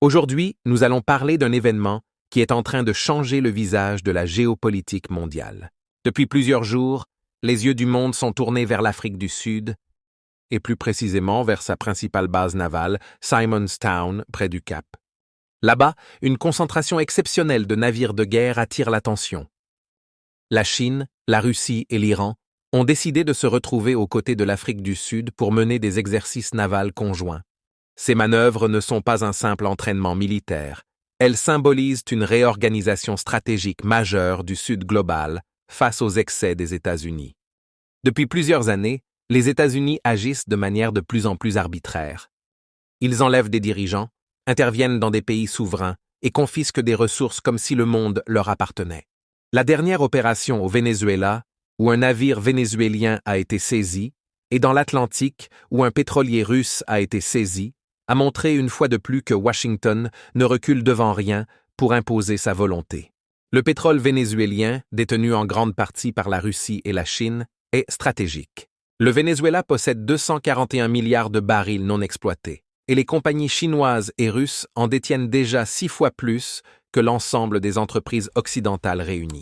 Aujourd'hui, nous allons parler d'un événement qui est en train de changer le visage de la géopolitique mondiale. Depuis plusieurs jours, les yeux du monde sont tournés vers l'Afrique du Sud, et plus précisément vers sa principale base navale, Simonstown, près du Cap. Là-bas, une concentration exceptionnelle de navires de guerre attire l'attention. La Chine, la Russie et l'Iran ont décidé de se retrouver aux côtés de l'Afrique du Sud pour mener des exercices navals conjoints. Ces manœuvres ne sont pas un simple entraînement militaire. Elles symbolisent une réorganisation stratégique majeure du Sud global face aux excès des États-Unis. Depuis plusieurs années, les États-Unis agissent de manière de plus en plus arbitraire. Ils enlèvent des dirigeants, interviennent dans des pays souverains et confisquent des ressources comme si le monde leur appartenait. La dernière opération au Venezuela, où un navire vénézuélien a été saisi, et dans l'Atlantique, où un pétrolier russe a été saisi, a montré une fois de plus que Washington ne recule devant rien pour imposer sa volonté. Le pétrole vénézuélien, détenu en grande partie par la Russie et la Chine, est stratégique. Le Venezuela possède 241 milliards de barils non exploités, et les compagnies chinoises et russes en détiennent déjà 6 fois plus que l'ensemble des entreprises occidentales réunies.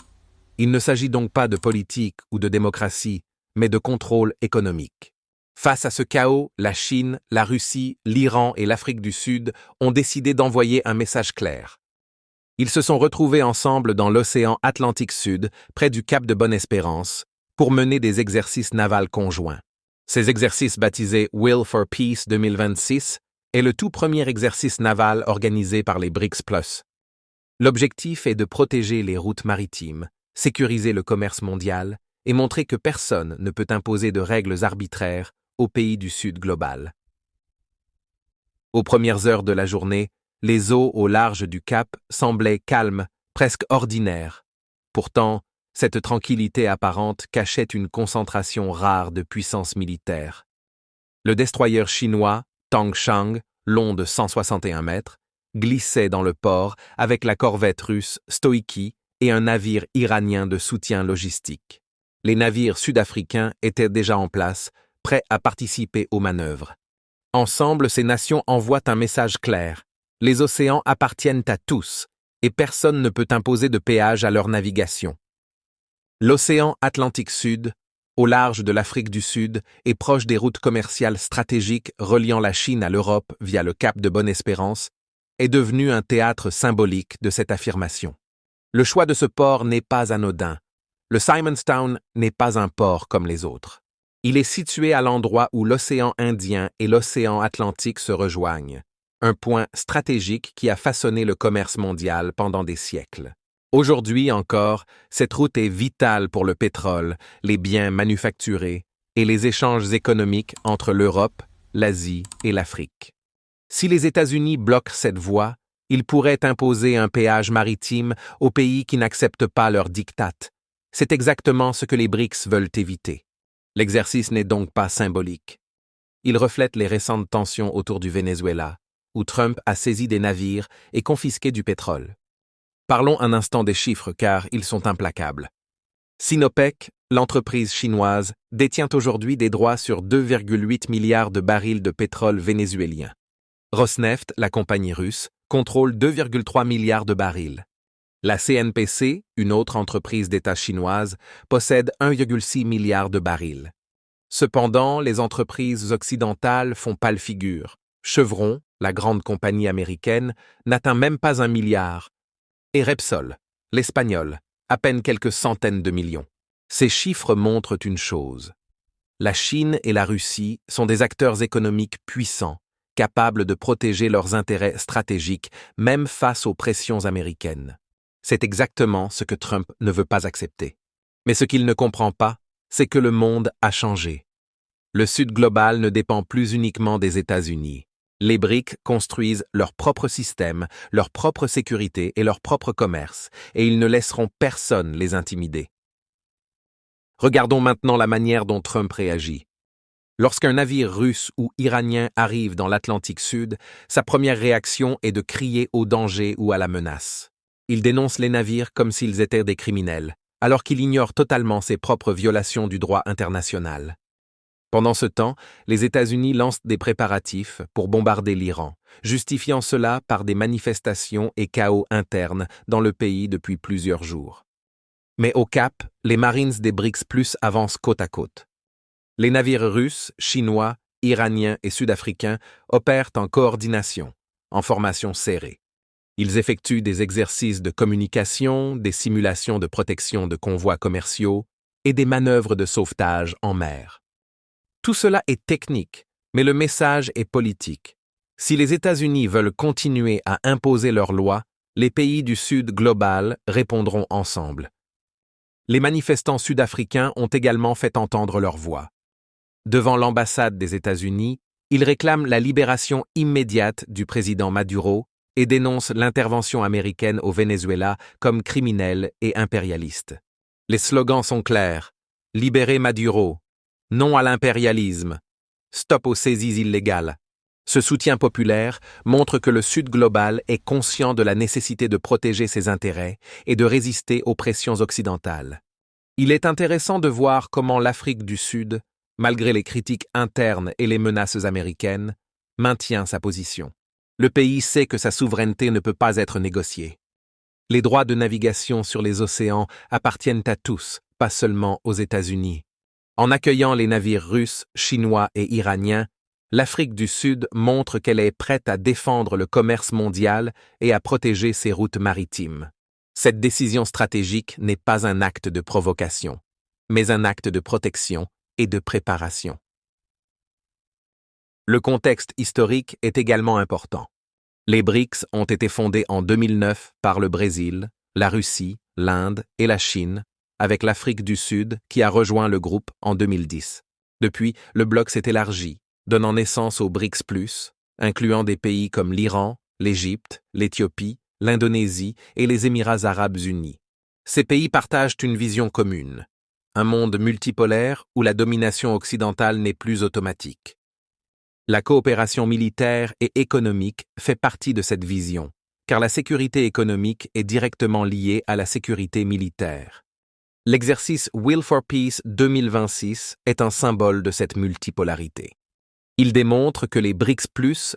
Il ne s'agit donc pas de politique ou de démocratie, mais de contrôle économique. Face à ce chaos, la Chine, la Russie, l'Iran et l'Afrique du Sud ont décidé d'envoyer un message clair. Ils se sont retrouvés ensemble dans l'océan Atlantique Sud, près du Cap de Bonne-Espérance, pour mener des exercices navals conjoints. Ces exercices baptisés Will for Peace 2026 est le tout premier exercice naval organisé par les BRICS+. L'objectif est de protéger les routes maritimes, sécuriser le commerce mondial et montrer que personne ne peut imposer de règles arbitraires aux pays du Sud global. Aux premières heures de la journée, les eaux au large du Cap semblaient calmes, presque ordinaires. Pourtant, cette tranquillité apparente cachait une concentration rare de puissance militaire. Le destroyer chinois, Tangshan, long de 161 mètres, glissait dans le port avec la corvette russe Stoïki et un navire iranien de soutien logistique. Les navires sud-africains étaient déjà en place, prêts à participer aux manœuvres. Ensemble, ces nations envoient un message clair. Les océans appartiennent à tous, et personne ne peut imposer de péage à leur navigation. L'océan Atlantique Sud, au large de l'Afrique du Sud, est proche des routes commerciales stratégiques reliant la Chine à l'Europe via le Cap de Bonne-Espérance, est devenu un théâtre symbolique de cette affirmation. Le choix de ce port n'est pas anodin. Le Simonstown n'est pas un port comme les autres. Il est situé à l'endroit où l'océan Indien et l'océan Atlantique se rejoignent, un point stratégique qui a façonné le commerce mondial pendant des siècles. Aujourd'hui encore, cette route est vitale pour le pétrole, les biens manufacturés et les échanges économiques entre l'Europe, l'Asie et l'Afrique. Si les États-Unis bloquent cette voie, ils pourraient imposer un péage maritime aux pays qui n'acceptent pas leur diktat. C'est exactement ce que les BRICS veulent éviter. L'exercice n'est donc pas symbolique. Il reflète les récentes tensions autour du Venezuela, où Trump a saisi des navires et confisqué du pétrole. Parlons un instant des chiffres car ils sont implacables. Sinopec, l'entreprise chinoise, détient aujourd'hui des droits sur 2,8 milliards de barils de pétrole vénézuélien. Rosneft, la compagnie russe, contrôle 2,3 milliards de barils. La CNPC, une autre entreprise d'État chinoise, possède 1,6 milliard de barils. Cependant, les entreprises occidentales font pâle figure. Chevron, la grande compagnie américaine, n'atteint même pas 1 milliard. Et Repsol, l'espagnol, à peine quelques centaines de millions. Ces chiffres montrent une chose. La Chine et la Russie sont des acteurs économiques puissants, capables de protéger leurs intérêts stratégiques, même face aux pressions américaines. C'est exactement ce que Trump ne veut pas accepter. Mais ce qu'il ne comprend pas, c'est que le monde a changé. Le Sud global ne dépend plus uniquement des États-Unis. Les BRICS construisent leur propre système, leur propre sécurité et leur propre commerce, et ils ne laisseront personne les intimider. Regardons maintenant la manière dont Trump réagit. Lorsqu'un navire russe ou iranien arrive dans l'Atlantique Sud, sa première réaction est de crier au danger ou à la menace. Il dénonce les navires comme s'ils étaient des criminels, alors qu'il ignore totalement ses propres violations du droit international. Pendant ce temps, les États-Unis lancent des préparatifs pour bombarder l'Iran, justifiant cela par des manifestations et chaos internes dans le pays depuis plusieurs jours. Mais au Cap, les Marines des BRICS+ avancent côte à côte. Les navires russes, chinois, iraniens et sud-africains opèrent en coordination, en formation serrée. Ils effectuent des exercices de communication, des simulations de protection de convois commerciaux et des manœuvres de sauvetage en mer. Tout cela est technique, mais le message est politique. Si les États-Unis veulent continuer à imposer leurs lois, les pays du Sud global répondront ensemble. Les manifestants sud-africains ont également fait entendre leur voix. Devant l'ambassade des États-Unis, ils réclament la libération immédiate du président Maduro et dénoncent l'intervention américaine au Venezuela comme criminelle et impérialiste. Les slogans sont clairs. Libérez Maduro. Non à l'impérialisme. Stop aux saisies illégales. Ce soutien populaire montre que le Sud global est conscient de la nécessité de protéger ses intérêts et de résister aux pressions occidentales. Il est intéressant de voir comment l'Afrique du Sud, malgré les critiques internes et les menaces américaines, maintient sa position. Le pays sait que sa souveraineté ne peut pas être négociée. Les droits de navigation sur les océans appartiennent à tous, pas seulement aux États-Unis. En accueillant les navires russes, chinois et iraniens, l'Afrique du Sud montre qu'elle est prête à défendre le commerce mondial et à protéger ses routes maritimes. Cette décision stratégique n'est pas un acte de provocation, mais un acte de protection et de préparation. Le contexte historique est également important. Les BRICS ont été fondés en 2009 par le Brésil, la Russie, l'Inde et la Chine, avec l'Afrique du Sud qui a rejoint le groupe en 2010. Depuis, le bloc s'est élargi, donnant naissance aux BRICS+, incluant des pays comme l'Iran, l'Égypte, l'Éthiopie, l'Indonésie et les Émirats arabes unis. Ces pays partagent une vision commune, un monde multipolaire où la domination occidentale n'est plus automatique. La coopération militaire et économique fait partie de cette vision, car la sécurité économique est directement liée à la sécurité militaire. L'exercice Will for Peace 2026 est un symbole de cette multipolarité. Il démontre que les BRICS+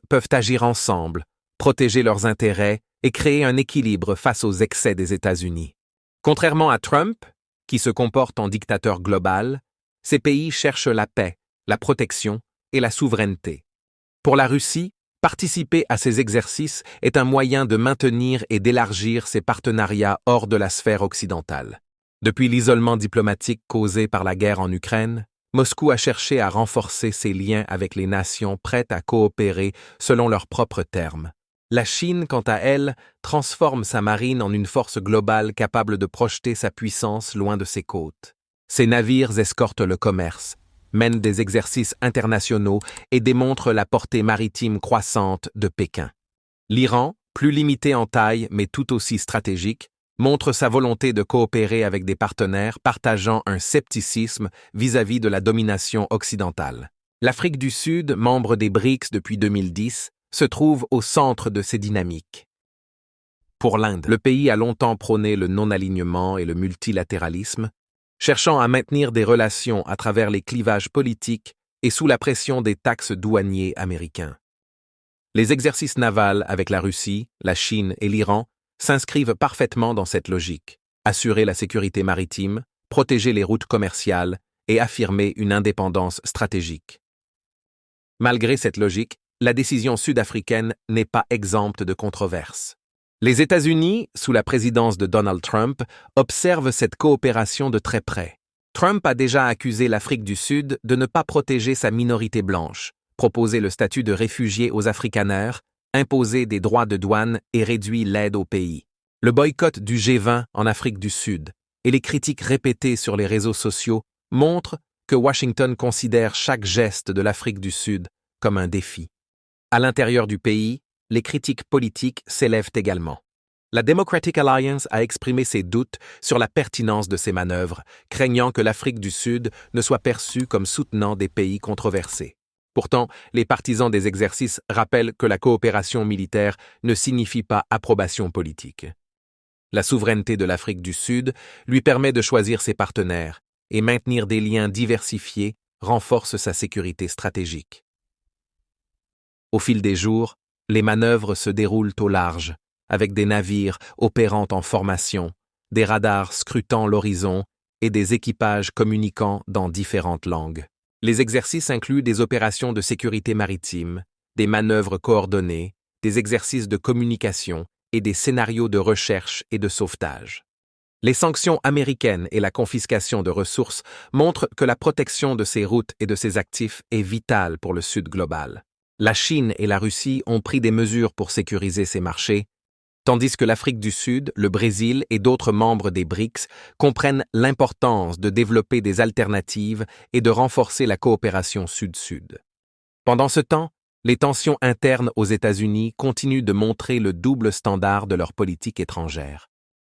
peuvent agir ensemble, protéger leurs intérêts et créer un équilibre face aux excès des États-Unis. Contrairement à Trump, qui se comporte en dictateur global, ces pays cherchent la paix, la protection et la souveraineté. Pour la Russie, participer à ces exercices est un moyen de maintenir et d'élargir ses partenariats hors de la sphère occidentale. Depuis l'isolement diplomatique causé par la guerre en Ukraine, Moscou a cherché à renforcer ses liens avec les nations prêtes à coopérer selon leurs propres termes. La Chine, quant à elle, transforme sa marine en une force globale capable de projeter sa puissance loin de ses côtes. Ses navires escortent le commerce, mènent des exercices internationaux et démontrent la portée maritime croissante de Pékin. L'Iran, plus limité en taille mais tout aussi stratégique, montre sa volonté de coopérer avec des partenaires partageant un scepticisme vis-à-vis de la domination occidentale. L'Afrique du Sud, membre des BRICS depuis 2010, se trouve au centre de ces dynamiques. Pour l'Inde, le pays a longtemps prôné le non-alignement et le multilatéralisme, cherchant à maintenir des relations à travers les clivages politiques et sous la pression des taxes douaniers américains. Les exercices navals avec la Russie, la Chine et l'Iran s'inscrivent parfaitement dans cette logique, assurer la sécurité maritime, protéger les routes commerciales et affirmer une indépendance stratégique. Malgré cette logique, la décision sud-africaine n'est pas exempte de controverses. Les États-Unis, sous la présidence de Donald Trump, observent cette coopération de très près. Trump a déjà accusé l'Afrique du Sud de ne pas protéger sa minorité blanche, proposer le statut de réfugié aux Afrikaners, imposer des droits de douane et réduit l'aide au pays. Le boycott du G20 en Afrique du Sud et les critiques répétées sur les réseaux sociaux montrent que Washington considère chaque geste de l'Afrique du Sud comme un défi. À l'intérieur du pays, les critiques politiques s'élèvent également. La Democratic Alliance a exprimé ses doutes sur la pertinence de ces manœuvres, craignant que l'Afrique du Sud ne soit perçue comme soutenant des pays controversés. Pourtant, les partisans des exercices rappellent que la coopération militaire ne signifie pas approbation politique. La souveraineté de l'Afrique du Sud lui permet de choisir ses partenaires et maintenir des liens diversifiés renforce sa sécurité stratégique. Au fil des jours, les manœuvres se déroulent au large, avec des navires opérant en formation, des radars scrutant l'horizon et des équipages communiquant dans différentes langues. Les exercices incluent des opérations de sécurité maritime, des manœuvres coordonnées, des exercices de communication et des scénarios de recherche et de sauvetage. Les sanctions américaines et la confiscation de ressources montrent que la protection de ces routes et de ces actifs est vitale pour le Sud global. La Chine et la Russie ont pris des mesures pour sécuriser ces marchés, tandis que l'Afrique du Sud, le Brésil et d'autres membres des BRICS comprennent l'importance de développer des alternatives et de renforcer la coopération Sud-Sud. Pendant ce temps, les tensions internes aux États-Unis continuent de montrer le double standard de leur politique étrangère.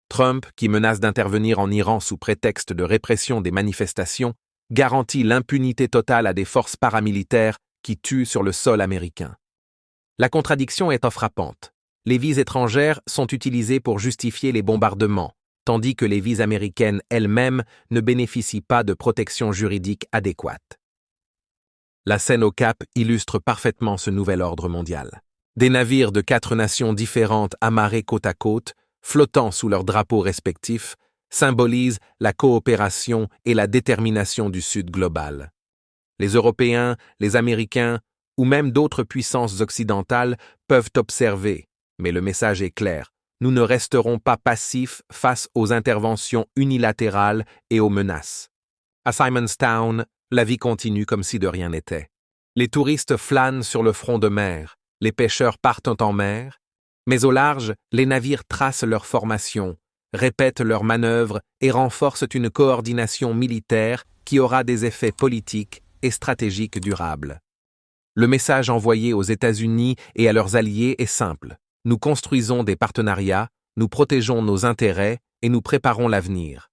Trump, qui menace d'intervenir en Iran sous prétexte de répression des manifestations, garantit l'impunité totale à des forces paramilitaires qui tuent sur le sol américain. La contradiction est frappante. Les vises étrangères sont utilisées pour justifier les bombardements, tandis que les vises américaines elles-mêmes ne bénéficient pas de protection juridique adéquate. La scène au Cap illustre parfaitement ce nouvel ordre mondial. Des navires de 4 nations différentes amarrés côte à côte, flottant sous leurs drapeaux respectifs, symbolisent la coopération et la détermination du Sud global. Les Européens, les Américains ou même d'autres puissances occidentales peuvent observer, mais le message est clair, nous ne resterons pas passifs face aux interventions unilatérales et aux menaces. À Simonstown, la vie continue comme si de rien n'était. Les touristes flânent sur le front de mer, les pêcheurs partent en mer, mais au large, les navires tracent leur formation, répètent leurs manœuvres et renforcent une coordination militaire qui aura des effets politiques et stratégiques durables. Le message envoyé aux États-Unis et à leurs alliés est simple. Nous construisons des partenariats, nous protégeons nos intérêts et nous préparons l'avenir.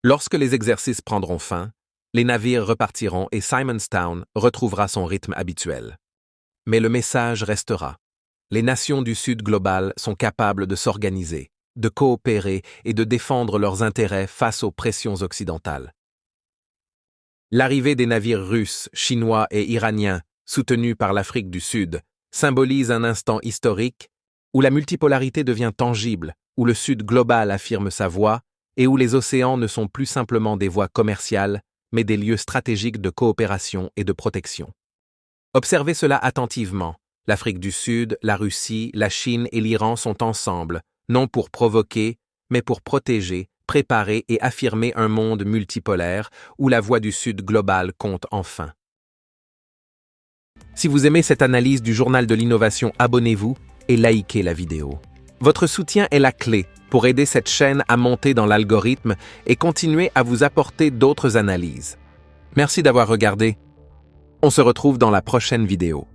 Lorsque les exercices prendront fin, les navires repartiront et Simonstown retrouvera son rythme habituel. Mais le message restera. Les nations du Sud global sont capables de s'organiser, de coopérer et de défendre leurs intérêts face aux pressions occidentales. L'arrivée des navires russes, chinois et iraniens, soutenus par l'Afrique du Sud, symbolise un instant historique où la multipolarité devient tangible, où le Sud global affirme sa voix et où les océans ne sont plus simplement des voies commerciales, mais des lieux stratégiques de coopération et de protection. Observez cela attentivement. L'Afrique du Sud, la Russie, la Chine et l'Iran sont ensemble, non pour provoquer, mais pour protéger, préparer et affirmer un monde multipolaire où la voix du Sud global compte enfin. Si vous aimez cette analyse du Journal de l'innovation, abonnez-vous et likez la vidéo. Votre soutien est la clé pour aider cette chaîne à monter dans l'algorithme et continuer à vous apporter d'autres analyses. Merci d'avoir regardé. On se retrouve dans la prochaine vidéo.